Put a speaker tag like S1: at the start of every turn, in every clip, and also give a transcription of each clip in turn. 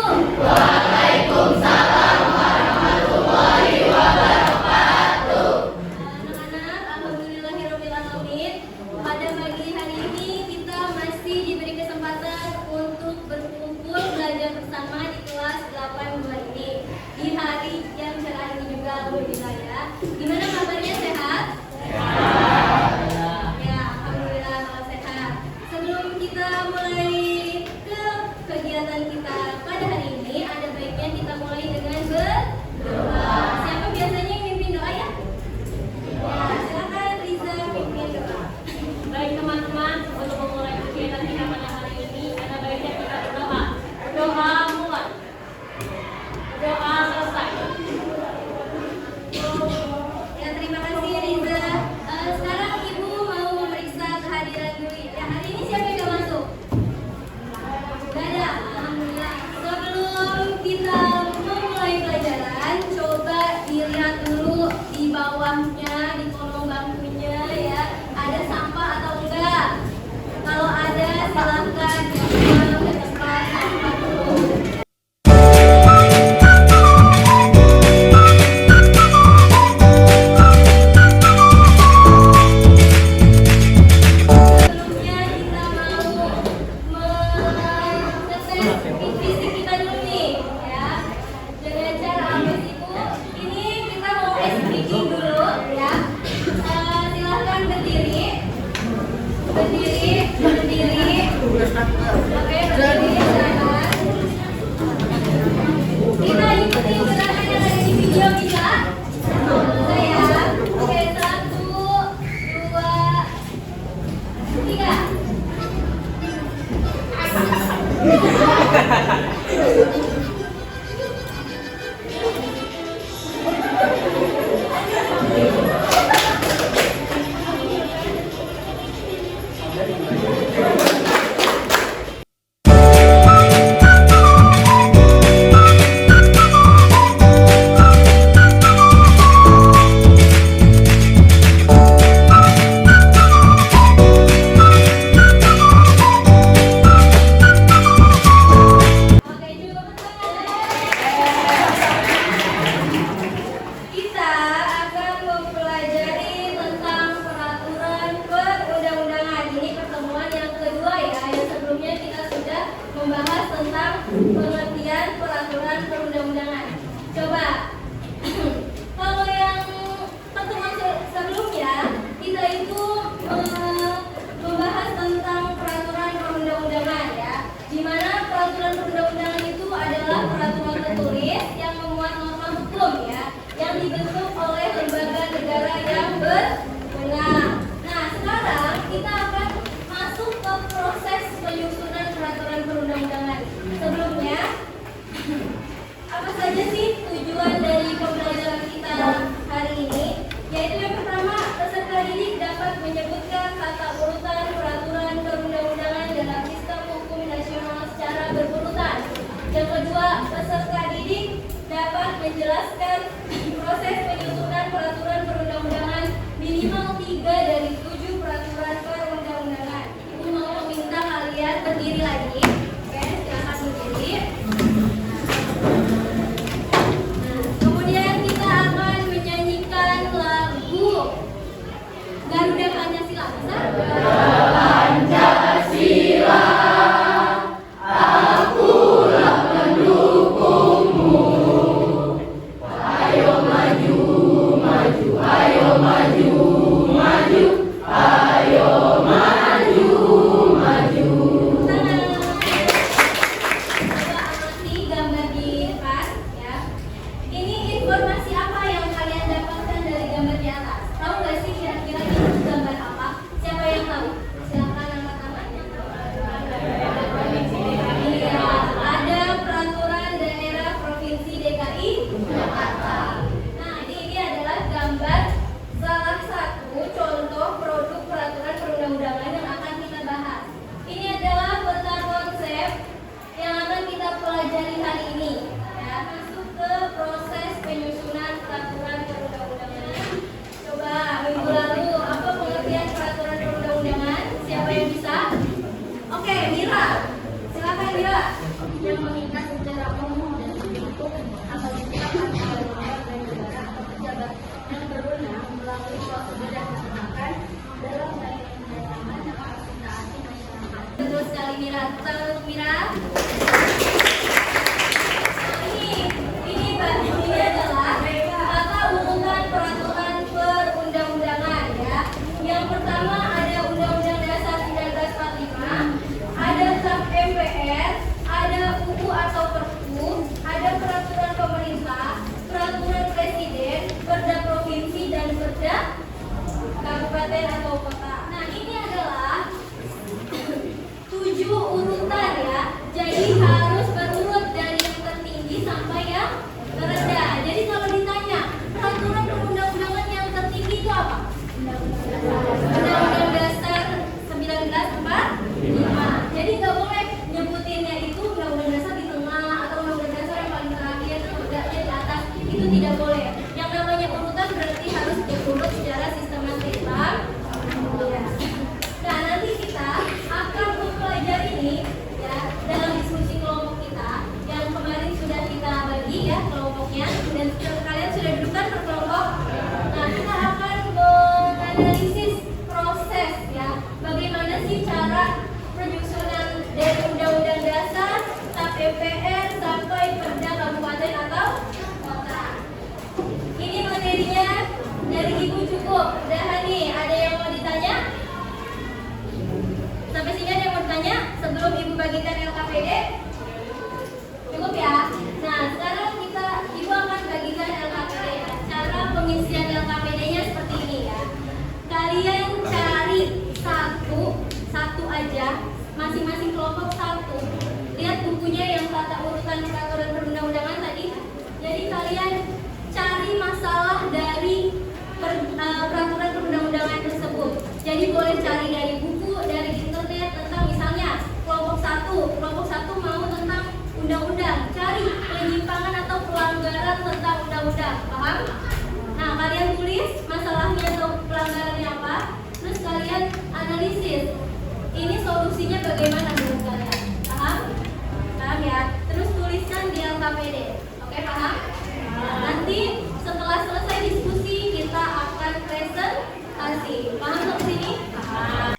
S1: Waalaikumsalam warahmatullahi wabarakatuh. Anak-anak, alhamdulillahirabbil alamin. Pada pagi hari ini kita masih diberi kesempatan untuk berkumpul belajar bersama di kelas 82 ini. Di hari yang cerah ini juga alhamdulillah ya. Gimana kabarnya, sehat? Ya, alhamdulillah kalau sehat. Sebelum kita mulai ke kegiatan kita pada hari ini, ada baiknya kita mulai dengan berdoa. Siapa biasanya yang mimpin doa ya? Ya, silakan Riza mimpin doa.
S2: Baik teman-teman, untuk memulai kegiatan kita pada hari ini, ada baiknya kita berdoa. Doa mulai. Doa selesai.
S1: Ya, terima kasih Riza. Sekarang Ibu mau memeriksa kehadiran dulu ya. Hari ini siapa yang gak masuk? Gak ada, alhamdulillah. Sebelum kita memulai pelajaran, coba dilihat dulu di bawahnya, di kolong bangkunya ya, ada sampah atau enggak. Kalau ada, silahkan dibuang ke tempat sampah dulu. Sebelumnya kita mau mengetes fisik kita dulu nih ya. Dengan cara apa sih Bu? Ini kita mau ice breaking dulu ya. Silahkan berdiri. Berdiri. Oke, berdiri silahkan. Kita ikuti gerakan yang ada di video bisa? Bisa ya. Oke, 1, 2, 3. Oke, cukup kita akan mempelajari tentang peraturan perundang-undangan. Ini pertemuan yang kedua ya. Yang sebelumnya kita sudah membahas tentang pengertian peraturan perundang-undangan. Coba kalau yang pertemuan sebelumnya kita itu membahas tentang peraturan perundang-undangan ya. Di mana peraturan perundang-undangan itu adalah peraturan tertulis yang memuat norma hukum ya, yang dibentuk oleh lembaga negara yang berwenang. Nah, sekarang kita akan masuk ke proses penyusunan peraturan perundang-undangan. Sebelumnya, apa saja sih tujuan dari pembelajaran kita hari ini? Yaitu yang pertama, peserta didik dapat menyebutkan kata urutan peraturan perundang-undangan dalam sistem hukum nasional secara berurutan. Yang kedua, peserta didik dapat menjelaskan proses penyusunan peraturan perundang-undangan minimal 3 dari 7 peraturan perundang-undangan. Ibu mau meminta kalian berdiri lagi. Oke, silakan berdiri. Kemudian kita akan menyanyikan lagu Garuda Pancasila. Pancasila, akulah pendukungmu. Ayo maju, maju, ayo maju, maju, ayo maju, maju. Coba amati gambar di depan ya. Ini informasi apa yang kalian dapatkan dari gambar di atas? Tahu nggak sih kira-kira itu gambar apa? Siapa yang tahu? Silakan angkat tangan. Iya, ada peraturan daerah provinsi DKI Jakarta. Nah, ini adalah gambar salah satu contoh produk peraturan perundang-undangan yang akan kita bahas. Ini adalah peta konsep yang akan kita pelajari hari ini. Ya, masuk ke proses penyusunan peraturan perundang-undangan. Coba minggu lalu apa pengertian peraturan perundang-undangan? Siapa yang bisa? Oke, Mira. Silakan Mira yang mengingat secara ditetapkan oleh lembaga negara atau pejabat yang berwenang melalui prosedur dan kebijakan dalam melayani keberagaman dan representasi masyarakat. Betul sekali Mira. Selamat Mira. Ini adalah tata urutan peraturan perundang-undangan ya. Yang pertama ada Undang-Undang Dasar 1945, ada SAP MPR, ada UU atau Perpu, ada peraturan pemerintah, peraturan presiden, perda provinsi dan perda kabupaten atau kota. Nah, ini adalah 7 urutan ya. Jadi harus berurut dari yang tertinggi sampai yang terendah. Jadi kalau ditanya peraturan perundang-undangan yang tertinggi itu apa? Undang-Undang Dasar 1945. Jadi nggak boleh nyebutinnya itu Undang-Undang Dasar di tengah atau Undang-Undang Dasar yang paling terakhir atau di atas. Itu tidak boleh. Yang namanya urutan berarti harus diurut secara sistematis. Paham? Ya. Nah, nanti kita akan mempelajari ini ya dalam diskusi kelompok kita yang kemarin sudah kita bagi ya kelompoknya dan kalian sudah dudukkan per kelompok. Nah, kita akan menganalisis proses ya bagaimana sih cara penyusunan dari Undang-Undang Dasar, SAP MPR sampai perda kabupaten atau kota. Ini materinya dari Ibu cukup. Udah nih, ada yang mau ditanya? Sampai sini ada yang mau ditanya sebelum Ibu bagikan LKPD? Cukup ya? Nah, sekarang Ibu akan bagikan LKPD. Cara pengisian LKPD-nya seperti ini ya. Kalian cari satu aja, masing-masing kelompok satu. Lihat bukunya yang tata urutan peraturan perundang-undangan tadi. Jadi kalian cari masalah dari peraturan perundang-undangan tersebut. Jadi boleh cari dari buku, dari internet tentang misalnya kelompok satu mau tentang undang-undang, cari penyimpangan atau pelanggaran tentang undang-undang, paham? Nah, kalian tulis masalahnya atau pelanggarannya apa, terus kalian analisis. Ini solusinya bagaimana menurut kalian? Paham? Paham ya? Terus tuliskan di LKPD. Oke, paham? Nah, nanti setelah selesai diskusi kita akan presentasi. Paham sampai sini? Paham.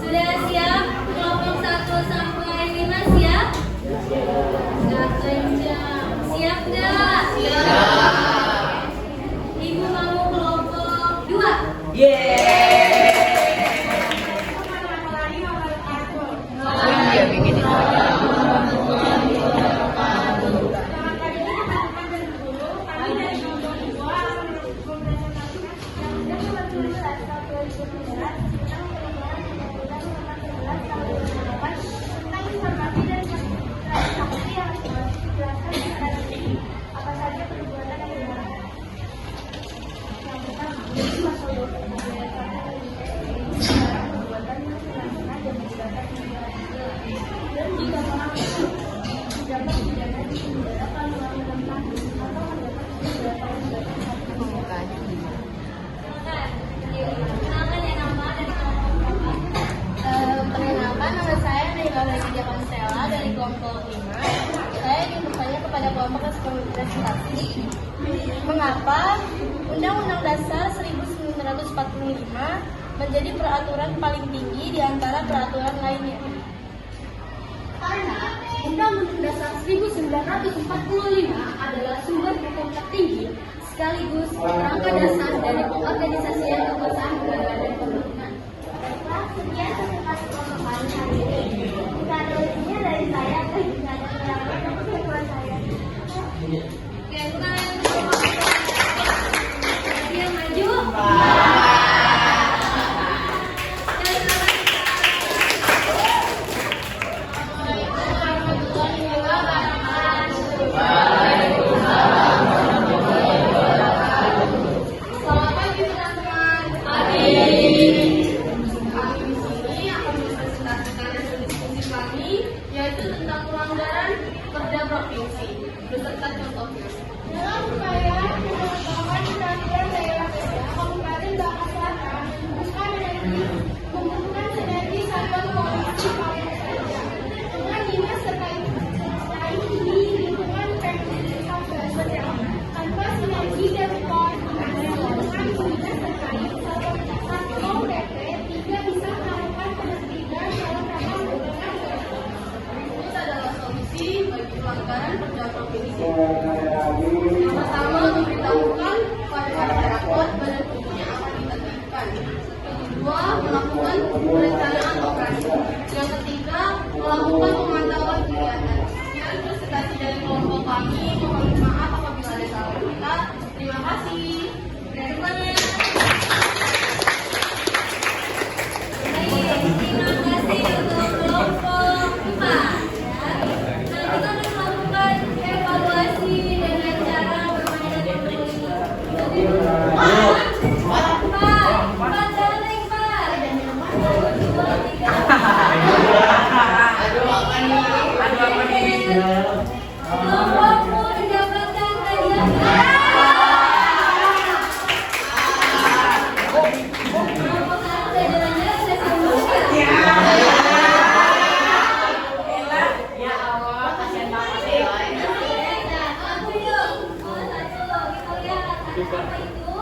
S1: Sudah siap? Kelompok 1 sampai 5 siap? Nggak kencang. Siap nggak? Siap. Ibu mau kelompok 2?
S3: Perkenalkan, nama saya Naila Rajia Konsela dari kelompok 5. Saya ingin bertanya kepada kelompok representasi, mengapa Undang-Undang Dasar 1945 menjadi peraturan paling tinggi di antara peraturan lainnya?
S1: Karena Undang-Undang Dasar 1945 adalah sumber hukum tertinggi sekaligus kerangka dasar dari pengorganisasian kekuasaan negara dan pemerintahan.
S3: Sekian presentasi kelompok kami hari ini. Jika ada lebihnya dari saya, jika ada kekurangan dapat kebutuhan saya.
S1: Oke, bukan yang maju.
S3: Selamat pagi teman-teman.
S4: Aduh apa nih?
S1: Kelompokmu mendapatkan hadiah. Kelompok satu udah jalan-jalan udah sembuh ya.
S2: Ya Allah, kasihan banget sih.
S1: Nah, aku yuk. Kelompok satu, kita lihat apa itu.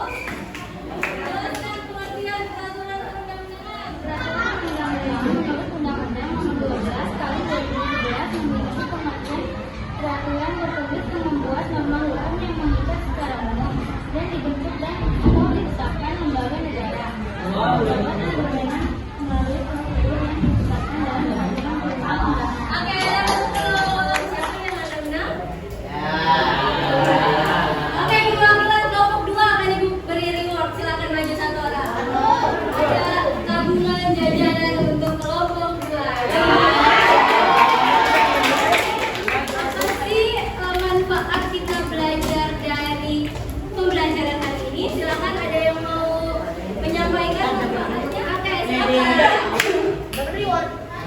S1: Jelaskan pengertian peraturan perundang-undangan.
S3: Peraturan undang-undang menurut Undang-Undang Nomor 12 Tahun 2017 memiliki pengertian peraturan tertulis yang membuat norma hukum yang mengikat secara umum dan dibentuk dan atau ditetapkan lembaga negara. Dapat berwenang melalui prosedur yang ditetapkan dalam Undang-Undang Perundang-Undangan.
S1: Oke, ada betul. Siapa yang ada menang? Oke, perwakilan kelompok 2 akan Ibu beri reward. Silakan maju satu orang. Ada tabungan jajanan untuk kelompok 2. Apa sih manfaat kita belajar dari pembelajaran hari ini? Silakan, ada yang mau menyampaikan manfaatnya? Oke, silakan.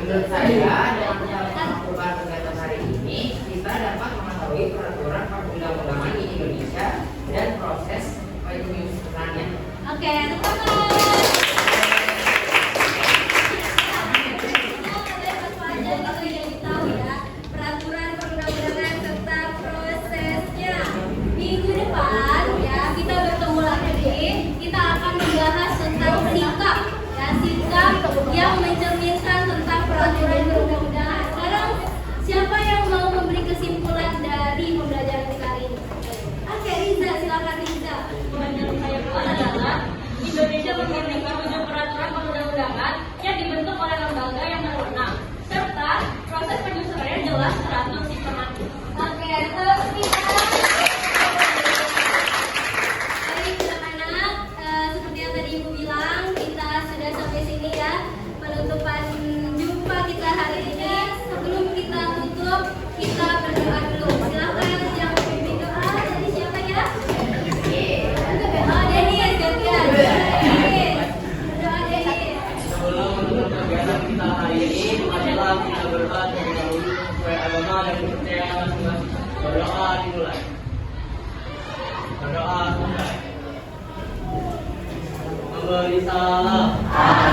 S4: Menurut saya dengan perubahan kegiatan hari ini kita dapat mengetahui peraturan perundang-undangan di Indonesia dan proses penyusunannya.
S1: Oke, tepuk tangan. Peraturan perundang-undangan serta prosesnya. Minggu depan ya kita bertemu lagi. Kita akan membahas tentang sikap, ya sikap yang mencerminkan tentang peraturan perundang-undangan. Sekarang siapa yang mau memberi kesimpulan dari pembelajaran kita hari ini? Oke, Riza, silakan Riza.
S2: Yang saya buat adalah Indonesia memiliki 7 peraturan perundang-undangan yang dibentuk oleh lembaga yang berwenang, serta proses penyusunannya jelas teratur sistematis.
S1: Oke, terus kita baik anak-anak, seperti yang tadi Ibu bilang, kita sudah sampai sini ya penutupan jumpa kita hari ini. Sebelum kita tutup, kita berdoa dulu. Silakan yang memimpin doa dari siapa ya? Oh, Denis, gantian. Denis. Berdoa Denis.
S5: Sebelum menutup kegiatan kita hari ini, marilah kita berdoa terlebih dahulu sesuai agama dan kepercayaan masing-masing. Berdoa dimulai. Berdoa selesai. Memberi salam.